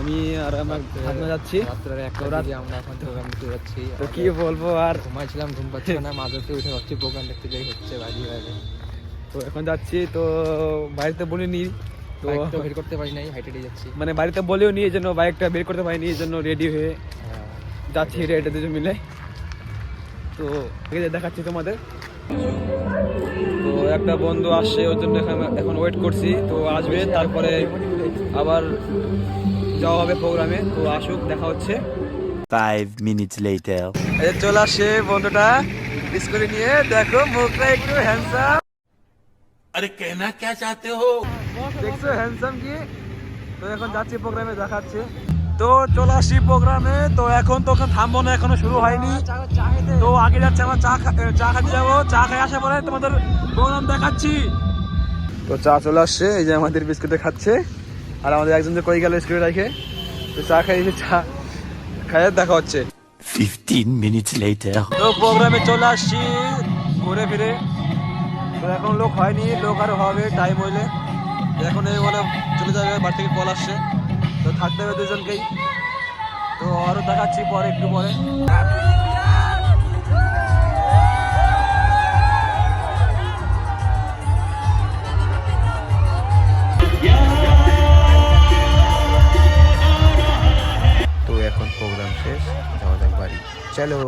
আমি আর আমার ভাগনা যাচ্ছি। আমরা এখন প্রোগ্রাম দেখতে যাচ্ছি। তো কি বলবো, আর ঘুমাইছিলাম, ঘুম পাচ্ছে না, মাঝরাতে উঠে ভাবছি প্রোগ্রাম দেখতে যাই, হচ্ছে বাড়ি বাইরে। তো এখন যাচ্ছি, তো বাড়িতে বলিনি, তো বাইকটা বের করতে পারি নাই, হাইটে যাচ্ছি। মানে বাড়িতে বলেও নি, এই জন্য বাইকটা বের করতে পারিনি, এই জন্য রেডি হয়ে যাচ্ছি হেঁটে দুজন মিলে। তো দেখাচ্ছি তোমাদের। তো একটা বন্ধু আসছে, ওর জন্য এখন ওয়েট করছি, তো আসবে, তারপরে আবার যাওয়া হবে প্রোগ্রামে। তো আসুক, দেখা হচ্ছে। 5 minutes later. এই চলে আসছে বন্ধুটা স্কুলে নিয়ে, দেখো মুখটা একটু হ্যান্ডসাম। अरे कहना क्या चाहते हो? দেখছো হ্যান্ডসাম কি? তো এখন যাচ্ছি প্রোগ্রামে, দেখাচ্ছে। তো চলে আসছি প্রোগ্রামে। তো এখন তো ওখানে থামবো না, এখনো শুরু হয়নি। তো আগে যাচ্ছে, আমরা চা খাতে যাবো। চা খাই আসা পরে তোমাদের প্রোগ্রাম দেখাচ্ছি। তো চা চলে আসছে, এই যে আমাদের বিস্কুটে খাচ্ছে, আর আমাদের একজন যে কই গেল স্কুলে রেখে। তো চা খাই, চা খাইয়ে দেখা হচ্ছে। 15 minutes later. তো প্রোগ্রামে চলে আসছি ঘুরে ফিরে। তো এখন লোক হয়নি, লোক আরো হবে টাইম হইলে। এখন এই বলে চলে যাবে, বাড়ি থেকে কল আসছে, তো থাকতে হবে দুজনকেই। তো আরো দেখাচ্ছি পরে, একটু পরে। তো এখন প্রোগ্রাম শেষ, যাওয়া যাক বাড়ি, চলো।